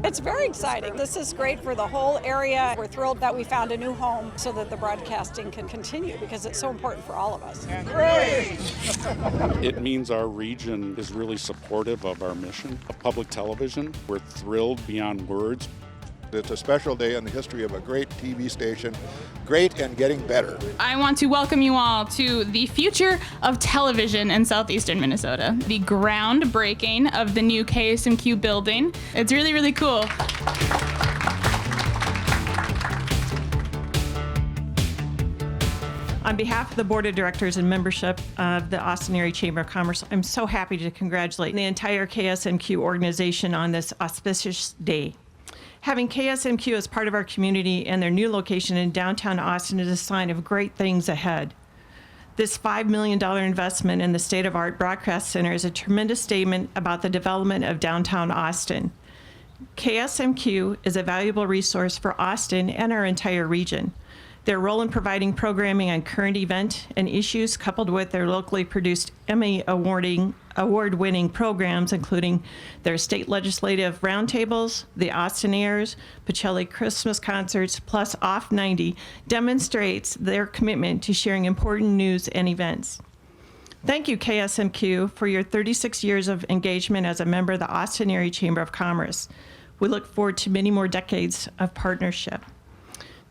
It's very exciting. This is great for the whole area. We're thrilled that we found a new home so that the broadcasting can continue because it's so important for all of us. It means our region is really supportive of our mission of public television. We're thrilled beyond words. It's a special day in the history of a great TV station, great and getting better. I want to welcome you all to the future of television in southeastern Minnesota, the groundbreaking of the new KSMQ building. It's really, really cool. On behalf of the Board of Directors and membership of the Austin Area Chamber of Commerce, I'm so happy to congratulate the entire KSMQ organization on this auspicious day. Having KSMQ as part of our community and their new location in downtown Austin is a sign of great things ahead. This $5 million investment in the state-of-the-art broadcast center is a tremendous statement about the development of downtown Austin. KSMQ is a valuable resource for Austin and our entire region. Their role in providing programming on current event and issues, coupled with their locally produced Emmy award-winning programs, including their state legislative roundtables, the Austin Airs, Pacelli Christmas concerts, plus Off 90, demonstrates their commitment to sharing important news and events. Thank you, KSMQ, for your 36 years of engagement as a member of the Austin Area Chamber of Commerce. We look forward to many more decades of partnership.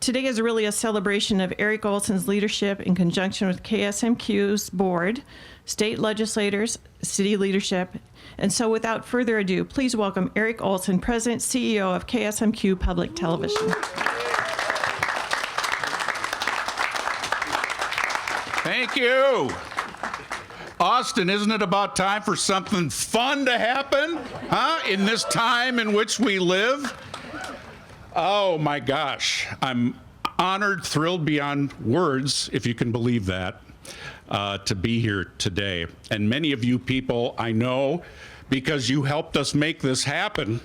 Today is really a celebration of Eric Olson's leadership in conjunction with KSMQ's board, state legislators, city leadership. And so without further ado, please welcome Eric Olson, President, CEO of KSMQ Public Television. Thank you. Austin, isn't it about time for something fun to happen, in this time in which we live? Oh my gosh, I'm honored, thrilled beyond words, if you can believe that, to be here today. And many of you people I know because you helped us make this happen.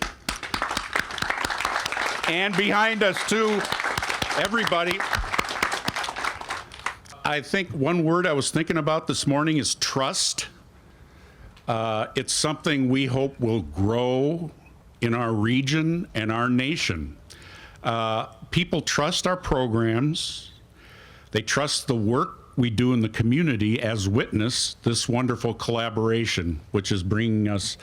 And behind us too, everybody. I think one word I was thinking about this morning is trust. It's something we hope will grow in our region and our nation. People trust our programs. They trust the work we do in the community, as witness this wonderful collaboration, which is bringing us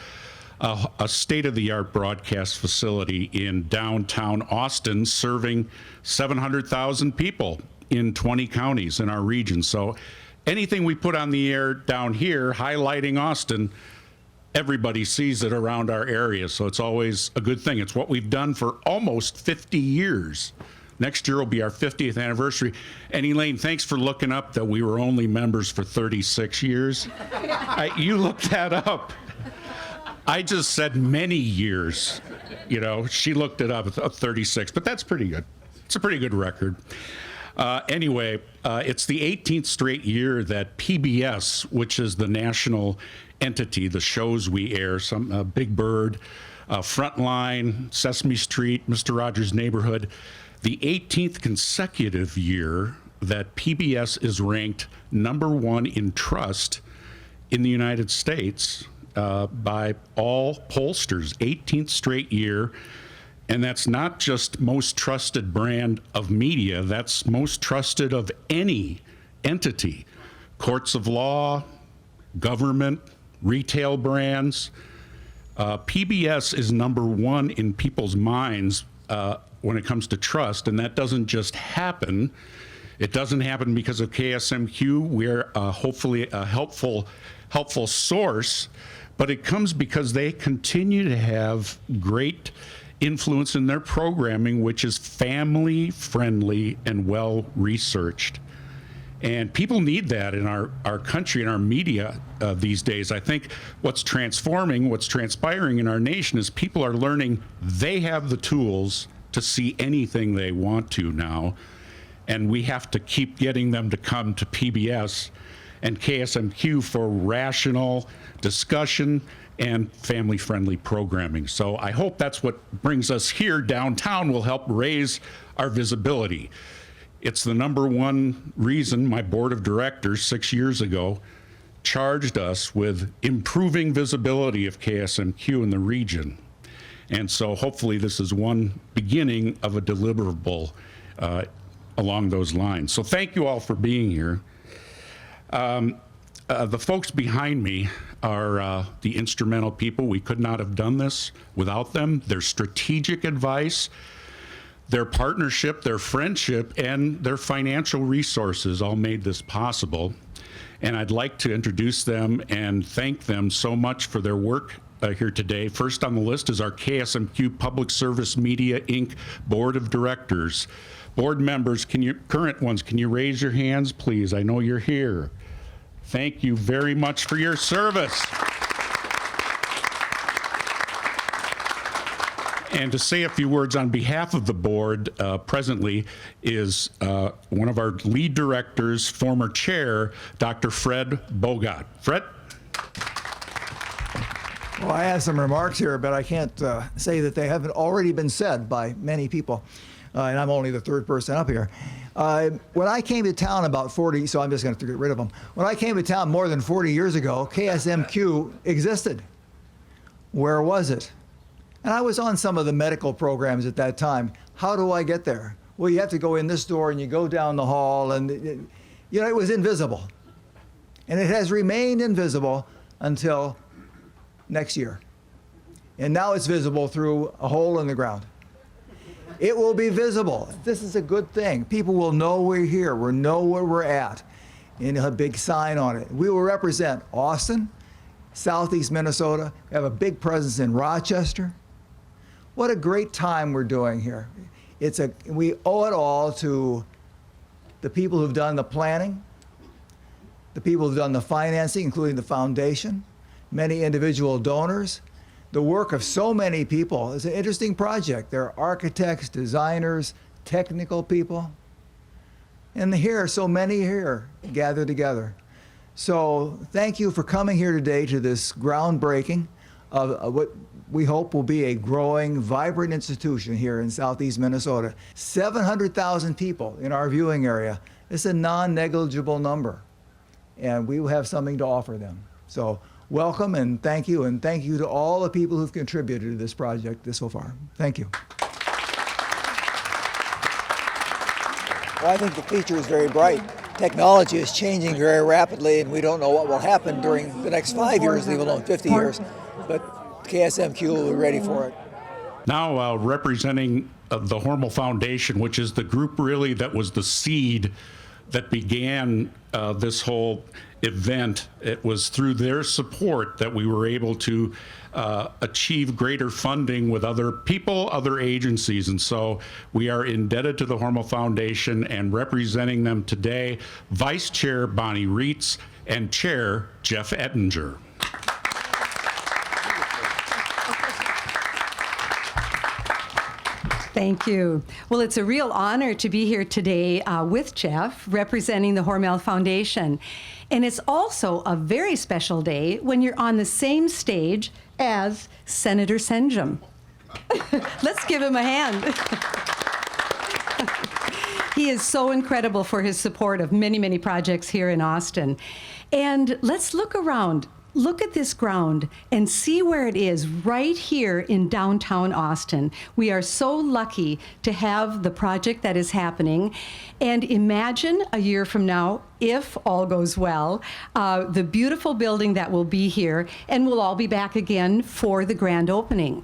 a state-of-the-art broadcast facility in downtown Austin, serving 700,000 people in 20 counties in our region. So anything we put on the air down here highlighting Austin, everybody sees it around our area, so it's always a good thing. It's what we've done for almost 50 years. Next year will be our 50th anniversary. And Elaine, thanks for looking up that we were only members for 36 years. You looked that up. I just said many years. You know, she looked it up, 36, but that's pretty good. It's a pretty good record. Anyway, it's the 18th straight year that PBS, which is the national entity, the shows we air, some Big Bird, Frontline, Sesame Street, Mr. Rogers' Neighborhood, the 18th consecutive year that PBS is ranked #1 in trust in the United States by all pollsters, 18th straight year. And that's not just most trusted brand of media, that's most trusted of any entity. Courts of law, government, retail brands. PBS is #1 in people's minds when it comes to trust, and that doesn't just happen. It doesn't happen because of KSMQ. We're hopefully a helpful source, but it comes because they continue to have great influence in their programming, which is family friendly and well researched. And people need that in our country and our media these days. I think what's transpiring in our nation is people are learning they have the tools to see anything they want to now. And we have to keep getting them to come to PBS and KSMQ for rational discussion and family-friendly programming. So I hope that's what brings us here downtown, will help raise our visibility. It's the #1 reason my board of directors 6 years ago charged us with improving visibility of KSMQ in the region. And so hopefully this is one beginning of a deliverable along those lines. So thank you all for being here. The folks behind me are the instrumental people. We could not have done this without them. Their strategic advice, their partnership, their friendship, and their financial resources all made this possible. And I'd like to introduce them and thank them so much for their work here today. First on the list is our KSMQ Public Service Media, Inc. Board of Directors. Board members, current ones, can you raise your hands, please? I know you're here. Thank you very much for your service. And to say a few words on behalf of the board, presently is one of our lead directors, former chair, Dr. Fred Bogott. Fred? Well, I have some remarks here, but I can't say that they haven't already been said by many people, and I'm only the third person up here. When I came to town about 40, so I'm just going to get rid of them. When I came to town more than 40 years ago, KSMQ existed. Where was it? And I was on some of the medical programs at that time. How do I get there? Well, you have to go in this door and you go down the hall, and it was invisible. And it has remained invisible until next year. And now it's visible through a hole in the ground. It will be visible. This is a good thing. People will know we're here. We'll know where we're at. And a big sign on it. We will represent Austin, Southeast Minnesota. We have a big presence in Rochester. What a great time we're doing here. We owe it all to the people who've done the planning, the people who've done the financing, including the foundation, many individual donors, the work of so many people. It's an interesting project. There are architects, designers, technical people. And here, so many here gathered together. So thank you for coming here today to this groundbreaking of what we hope will be a growing, vibrant institution here in Southeast Minnesota. 700,000 people in our viewing area. It's a non-negligible number. And we will have something to offer them. So welcome and thank you to all the people who've contributed to this project so far. Thank you. Well, I think the future is very bright. Technology is changing very rapidly, and we don't know what will happen during the next 5 years, leave alone 50 years. But KSMQ will be ready for it. Now representing the Hormel Foundation, which is the group really that was the seed that began this whole event. It was through their support that we were able to achieve greater funding with other people, other agencies. And so we are indebted to the Hormel Foundation, and representing them today, Vice Chair Bonnie Rietz and Chair Jeff Ettinger. Thank you. Well, it's a real honor to be here today with Jeff, representing the Hormel Foundation. And it's also a very special day when you're on the same stage as Senator Senjum. Let's give him a hand. He is so incredible for his support of many, many projects here in Austin. And let's look around. Look at this ground and see where it is right here in downtown Austin. We are so lucky to have the project that is happening. And imagine a year from now, if all goes well, the beautiful building that will be here, and we'll all be back again for the grand opening.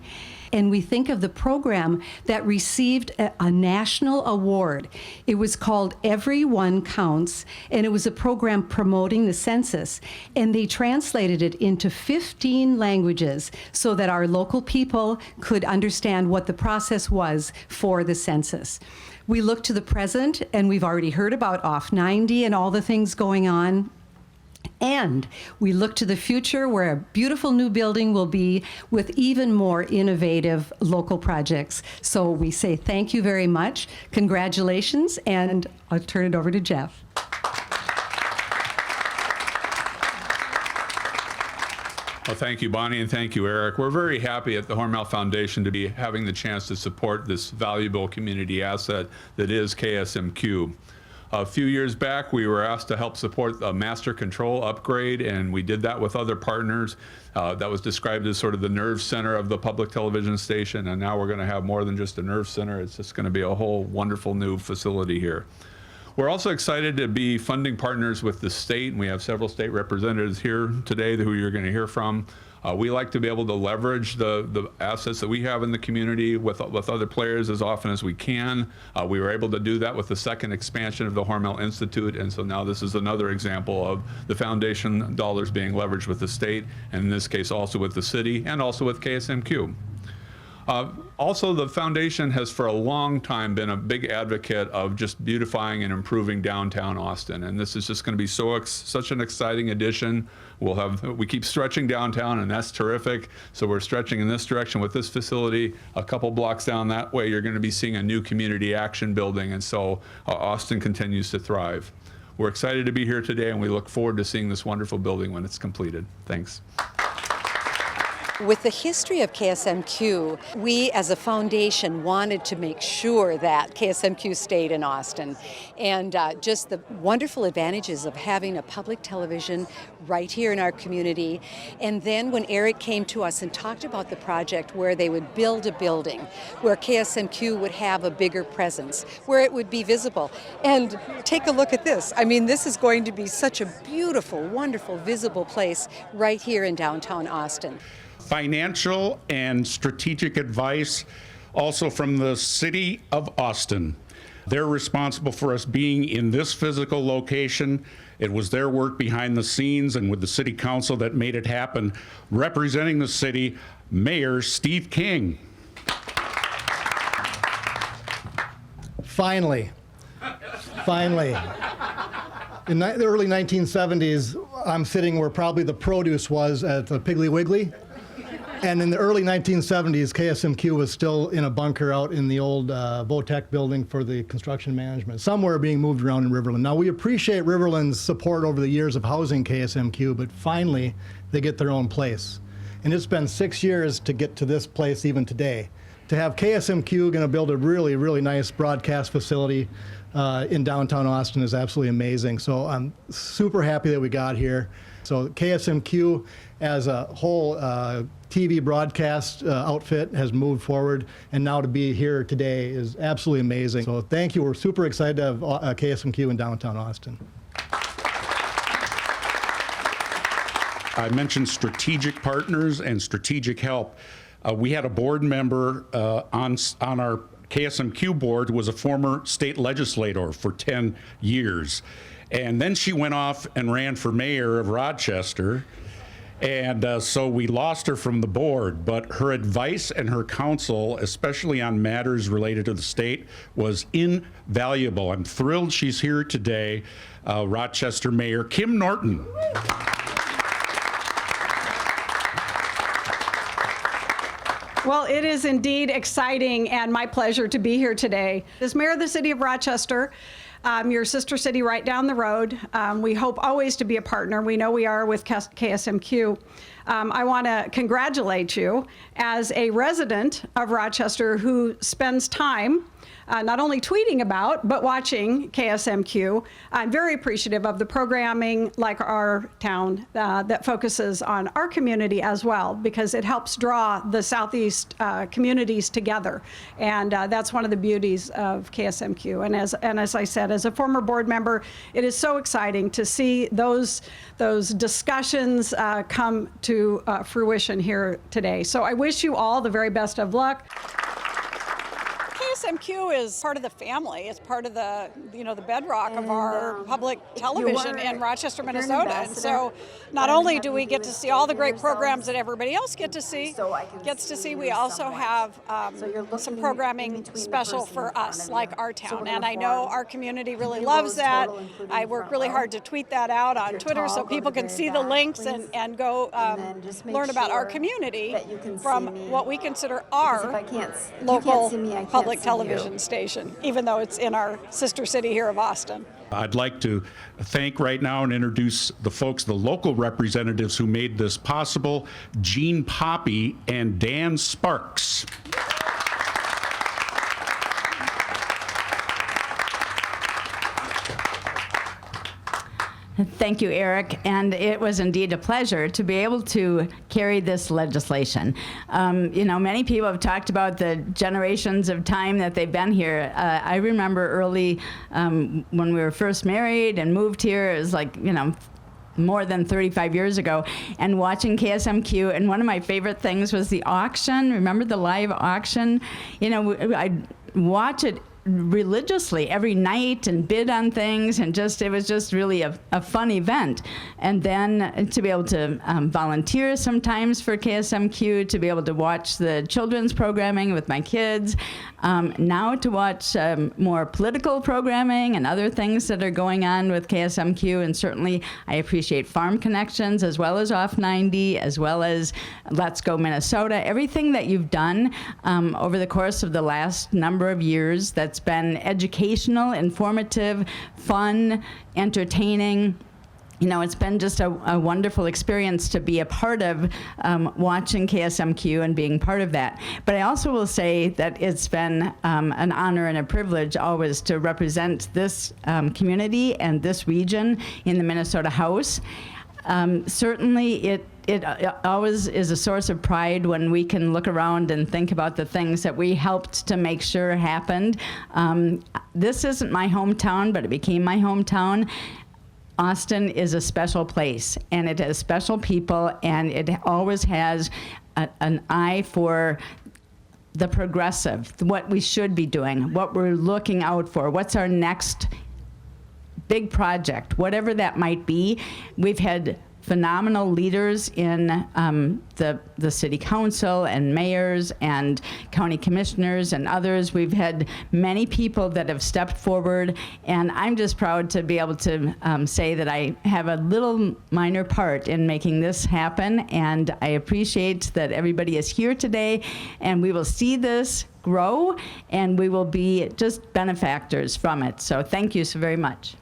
And we think of the program that received a national award. It was called Everyone Counts, and it was a program promoting the census. And they translated it into 15 languages so that our local people could understand what the process was for the census. We look to the present, and we've already heard about Off 90 and all the things going on. And we look to the future where a beautiful new building will be with even more innovative local projects. So we say thank you very much, congratulations, and I'll turn it over to Jeff. Well, thank you, Bonnie, and thank you, Eric. We're very happy at the Hormel Foundation to be having the chance to support this valuable community asset that is KSMQ. A few years back, we were asked to help support the master control upgrade, and we did that with other partners. That was described as sort of the nerve center of the public television station, and now we're going to have more than just a nerve center. It's just going to be a whole wonderful new facility here. We're also excited to be funding partners with the state, and we have several state representatives here today who you're going to hear from. We like to be able to leverage the assets that we have in the community with other players as often as we can. We were able to do that with the second expansion of the Hormel Institute, and so now this is another example of the foundation dollars being leveraged with the state, and in this case also with the city and also with KSMQ. Also, the foundation has for a long time been a big advocate of just beautifying and improving downtown Austin, and this is just going to be such an exciting addition. We keep stretching downtown, and that's terrific. So we're stretching in this direction with this facility. A couple blocks down that way, you're going to be seeing a new community action building, and so Austin continues to thrive. We're excited to be here today, and we look forward to seeing this wonderful building when it's completed. Thanks. With the history of KSMQ, we as a foundation wanted to make sure that KSMQ stayed in Austin, and just the wonderful advantages of having a public television right here in our community. And then when Eric came to us and talked about the project where they would build a building where KSMQ would have a bigger presence, where it would be visible. And take a look at this. I mean, this is going to be such a beautiful, wonderful, visible place right here in downtown Austin. Financial and strategic advice also from the City of Austin. They're responsible for us being in this physical location. It was their work behind the scenes and with the City Council that made it happen. Representing the city, Mayor Steve King. Finally. In the early 1970s, I'm sitting where probably the produce was at the Piggly Wiggly. And in the early 1970s, KSMQ was still in a bunker out in the old Votech building for the construction management, somewhere being moved around in Riverland. Now, we appreciate Riverland's support over the years of housing KSMQ, but finally, they get their own place. And it's been 6 years to get to this place even today. To have KSMQ going to build a really, really nice broadcast facility in downtown Austin is absolutely amazing. So I'm super happy that we got here. So KSMQ as a whole TV broadcast outfit has moved forward, and now to be here today is absolutely amazing. So thank you. We're super excited to have KSMQ in downtown Austin. I mentioned strategic partners and strategic help. We had a board member on our KSMQ board who was a former state legislator for 10 years. And then she went off and ran for mayor of Rochester. And so we lost her from the board, but her advice and her counsel, especially on matters related to the state, was invaluable. I'm thrilled she's here today, Rochester Mayor Kim Norton. Well, it is indeed exciting and my pleasure to be here today. As mayor of the city of Rochester, your sister city right down the road, we hope always to be a partner. We know we are with KSMQ. I want to congratulate you as a resident of Rochester who spends time not only tweeting about, but watching KSMQ. I'm very appreciative of the programming like our town that focuses on our community as well, because it helps draw the Southeast communities together. And that's one of the beauties of KSMQ. And as I said, as a former board member, it is so exciting to see those discussions come to fruition here today. So I wish you all the very best of luck. KSMQ is part of the family. It's part of the, the bedrock of our public television in Rochester, Minnesota. And so not only do we get to see all the great programs that everybody else gets to see, we also have some programming special for us, like our town. And I know our community really loves that. I work really hard to tweet that out on Twitter so people can see the links and go learn about our community from what we consider our local public television station, even though it's in our sister city here of Austin. I'd like to thank right now and introduce the folks, the local representatives who made this possible, Gene Poppy and Dan Sparks. Thank you, Eric. And it was indeed a pleasure to be able to carry this legislation. Many people have talked about the generations of time that they've been here. I remember early when we were first married and moved here, it was like, more than 35 years ago, and watching KSMQ. And one of my favorite things was the auction. Remember the live auction? I'd watch it religiously every night and bid on things, and it was just really a fun event. And then to be able to volunteer sometimes for KSMQ, to be able to watch the children's programming with my kids, now to watch more political programming and other things that are going on with KSMQ. And certainly I appreciate Farm Connections, as well as Off 90, as well as Let's Go Minnesota, everything that you've done over the course of the last number of years that's been educational, informative, fun, entertaining. It's been just a wonderful experience to be a part of watching KSMQ and being part of that. But I also will say that it's been an honor and a privilege always to represent this community and this region in the Minnesota House. Certainly it always is a source of pride when we can look around and think about the things that we helped to make sure happened. This isn't my hometown, but it became my hometown. Austin is a special place, and it has special people, and it always has an eye for the progressive, what we should be doing, what we're looking out for, what's our next big project, whatever that might be. We've had phenomenal leaders in the city council and mayors and county commissioners and others. We've had many people that have stepped forward, and I'm just proud to be able to say that I have a little minor part in making this happen, and I appreciate that everybody is here today, and we will see this grow, and we will be just benefactors from it. So thank you so very much.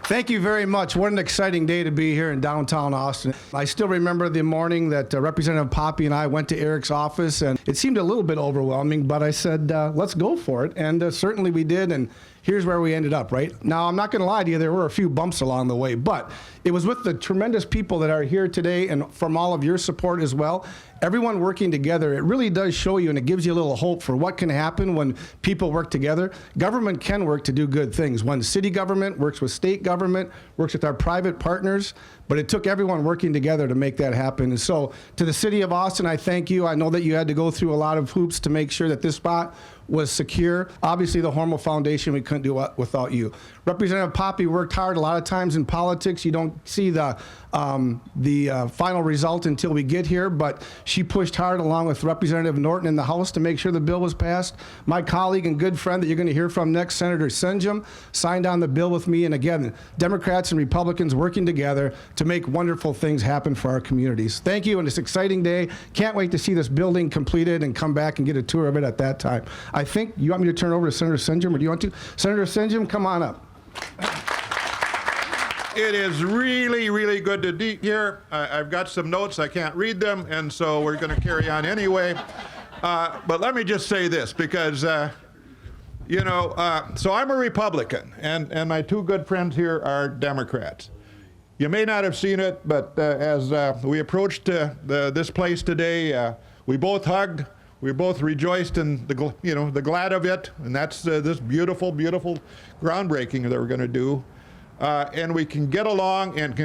Thank you very much. What an exciting day to be here in downtown Austin. I still remember the morning that Representative Poppy and I went to Eric's office, and it seemed a little bit overwhelming, but I said, let's go for it. And certainly we did, and here's where we ended up, right? Now, I'm not going to lie to you, there were a few bumps along the way, but it was with the tremendous people that are here today and from all of your support as well. Everyone working together, it really does show you, and it gives you a little hope for what can happen when people work together. Government can work to do good things. When city government works with state government, works with our private partners, but it took everyone working together to make that happen. And so to the city of Austin, I thank you. I know that you had to go through a lot of hoops to make sure that this spot was secure. Obviously, the Hormel Foundation, we couldn't do it without you. Representative Poppy worked hard. A lot of times in politics, you don't see the final result until we get here, but she pushed hard along with Representative Norton in the House to make sure the bill was passed. My colleague and good friend that you're going to hear from next, Senator Senjum, signed on the bill with me. And again, Democrats and Republicans working together to make wonderful things happen for our communities. Thank you, and it's an exciting day. Can't wait to see this building completed and come back and get a tour of it at that time. I think you want me to turn it over to Senator Senjum, or do you want to? Senator Senjum, come on up. It is really, really good to be here. I've got some notes. I can't read them, and so we're going to carry on anyway. But let me just say this, because, so I'm a Republican, and my two good friends here are Democrats. You may not have seen it, but as we approached this place today, we both hugged. We both rejoiced in the glad of it, and that's this beautiful, beautiful groundbreaking that we're going to do. And we can get along and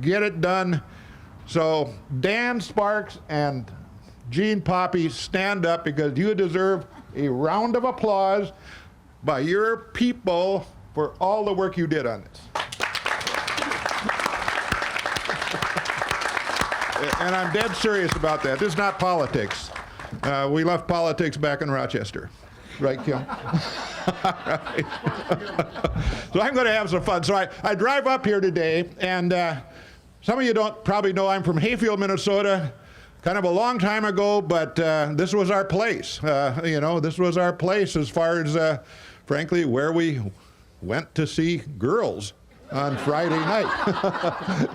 get it done. So Dan Sparks and Jean Poppy, stand up, because you deserve a round of applause by your people for all the work you did on this. And I'm dead serious about that. This is not politics. We left politics back in Rochester. Right, Kim? Right. So I'm going to have some fun. So I drive up here today, and some of you don't probably know I'm from Hayfield, Minnesota, kind of a long time ago, but this was our place. This was our place as far as, frankly, where we went to see girls on Friday night.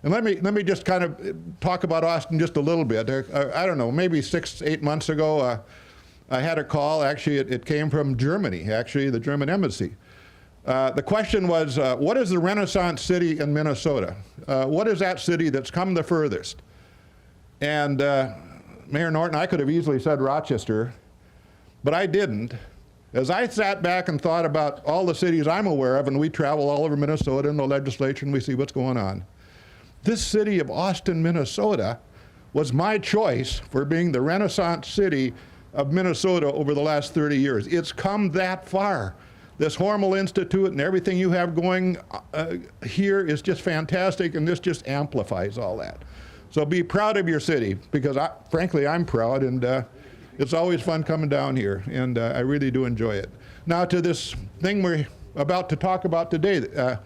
And let me just kind of talk about Austin just a little bit. I don't know, maybe 6-8 months ago, I had a call. Actually, it came from Germany, actually, the German embassy. The question was, what is the Renaissance city in Minnesota? What is that city that's come the furthest? And Mayor Norton, I could have easily said Rochester, but I didn't. As I sat back and thought about all the cities I'm aware of, and we travel all over Minnesota in the legislature and we see what's going on, this city of Austin, Minnesota was my choice for being the Renaissance city of Minnesota over the last 30 years. It's come that far. This Hormel Institute and everything you have going here is just fantastic, and this just amplifies all that. So be proud of your city, because frankly, I'm proud, and it's always fun coming down here, and I really do enjoy it. Now to this thing we're about to talk about today.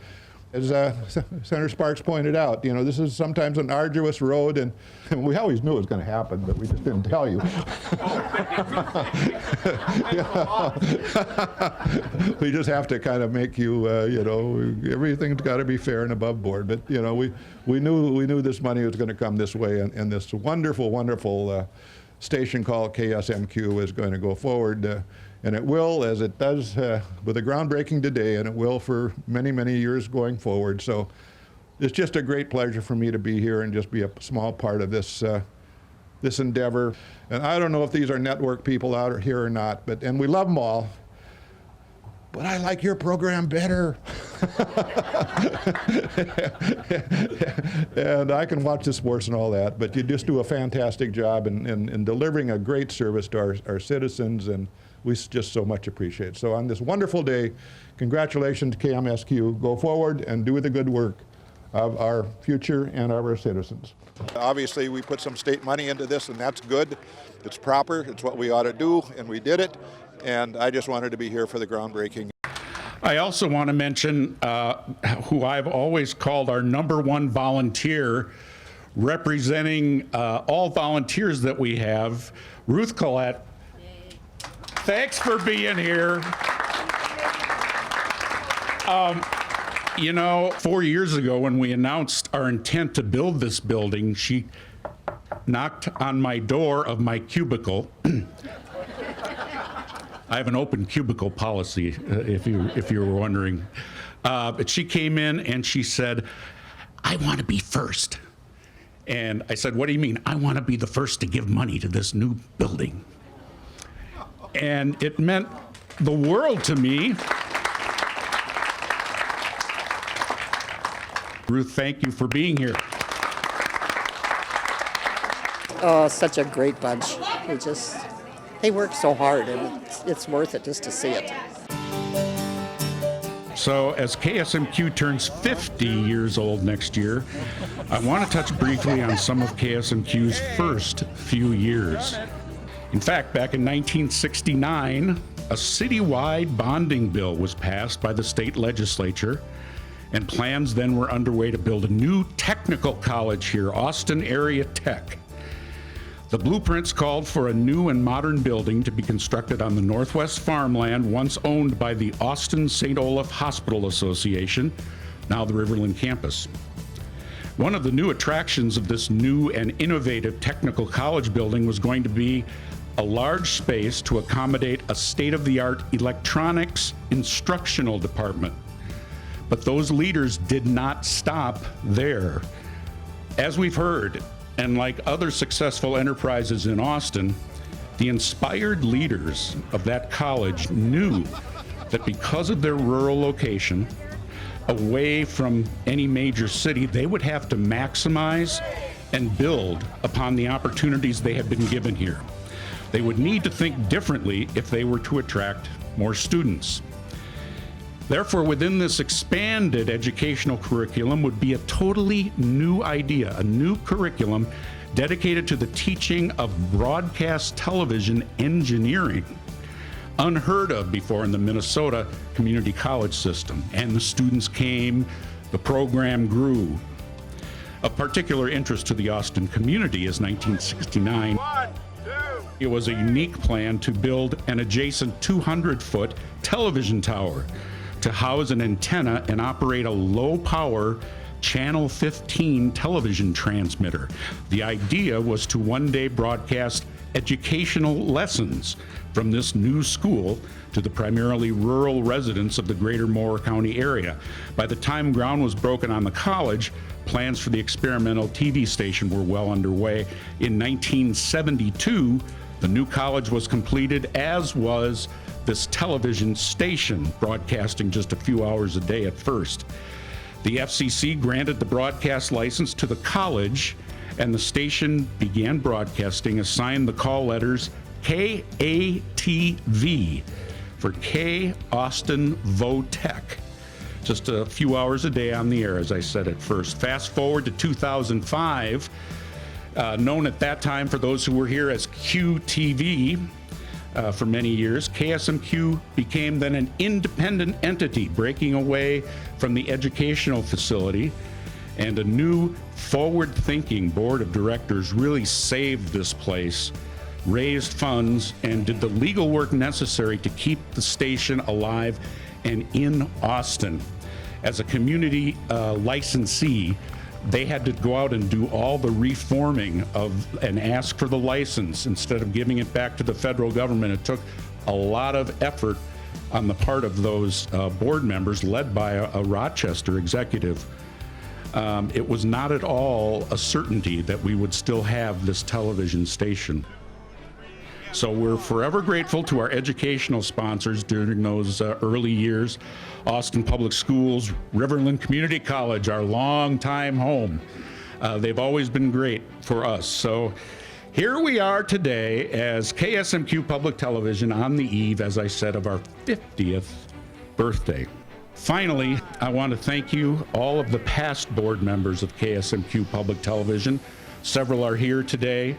As Senator Sparks pointed out, you know, this is sometimes an arduous road, and we always knew it was going to happen, but we just didn't tell you. We just have to kind of make you, you know, everything's got to be fair and above board. But you know, we knew this money was going to come this way, and this wonderful, wonderful station called KSMQ is going to go forward. And it will, as it does with the groundbreaking today, and it will for many, many years going forward. So it's just a great pleasure for me to be here and just be a small part of this this endeavor. And I don't know if these are network people out here or not, and we love them all, but I like your program better. And I can watch the sports and all that, but you just do a fantastic job in delivering a great service to our citizens, and we just so much appreciate it. So on this wonderful day, congratulations to KMSQ. Go forward and do the good work of our future and of our citizens. Obviously, we put some state money into this, and that's good. It's proper. It's what we ought to do, and we did it. And I just wanted to be here for the groundbreaking. I also want to mention who I've always called our #1 volunteer, representing all volunteers that we have, Ruth Collette. Thanks for being here. You know, 4 years ago when we announced our intent to build this building, she knocked on my door of my cubicle. I have an open cubicle policy, if you were wondering. But she came in and she said, "I want to be first." And I said, "What do you mean?" "I want to be the first to give money to this new building." And it meant the world to me. Ruth, thank you for being here. Oh, such a great bunch. They work so hard, and it's worth it just to see it. So as KSMQ turns 50 years old next year, I want to touch briefly on some of KSMQ's first few years. In fact, back in 1969, a citywide bonding bill was passed by the state legislature, and plans then were underway to build a new technical college here, Austin Area Tech. The blueprints called for a new and modern building to be constructed on the northwest farmland once owned by the Austin St. Olaf Hospital Association, now the Riverland campus. One of the new attractions of this new and innovative technical college building was going to be a large space to accommodate a state-of-the-art electronics instructional department. But those leaders did not stop there. As we've heard, and like other successful enterprises in Austin, the inspired leaders of that college knew that because of their rural location, away from any major city, they would have to maximize and build upon the opportunities they had been given here. They would need to think differently if they were to attract more students. Therefore, within this expanded educational curriculum would be a totally new idea, a new curriculum dedicated to the teaching of broadcast television engineering, unheard of before in the Minnesota community college system. And the students came, the program grew. Of particular interest to the Austin community is 1969. It was a unique plan to build an adjacent 200-foot television tower to house an antenna and operate a low-power Channel 15 television transmitter. The idea was to one day broadcast educational lessons from this new school to the primarily rural residents of the greater Moore County area. By the time ground was broken on the college, plans for the experimental TV station were well underway. In 1972, the new college was completed, as was this television station, broadcasting just a few hours a day at first. The FCC granted the broadcast license to the college, and the station began broadcasting, assigned the call letters KATV for K Austin Votech. Just a few hours a day on the air, as I said at first. Fast forward to 2005, known at that time for those who were here as QTV for many years, KSMQ became then an independent entity, breaking away from the educational facility, and a new forward-thinking board of directors really saved this place, raised funds, and did the legal work necessary to keep the station alive and in Austin. As a community licensee, they had to go out and do all the reforming and ask for the license instead of giving it back to the federal government. It took a lot of effort on the part of those board members led by a Rochester executive. It was not at all a certainty that we would still have this television station. So we're forever grateful to our educational sponsors during those early years. Austin Public Schools, Riverland Community College, our longtime home. They've always been great for us. So here we are today as KSMQ Public Television on the eve, as I said, of our 50th birthday. Finally, I want to thank you, all of the past board members of KSMQ Public Television. Several are here today.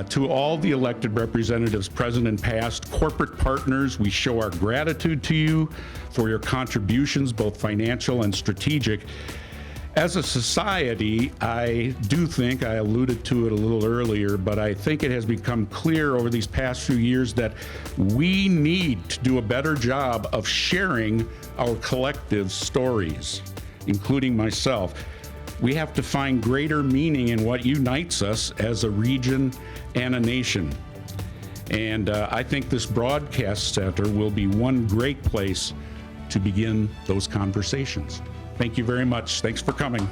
To all the elected representatives, present and past, corporate partners, we show our gratitude to you for your contributions, both financial and strategic. As a society, I do think, I alluded to it a little earlier, but I think it has become clear over these past few years that we need to do a better job of sharing our collective stories, including myself. We have to find greater meaning in what unites us as a region and a nation. And I think this broadcast center will be one great place to begin those conversations. Thank you very much. Thanks for coming.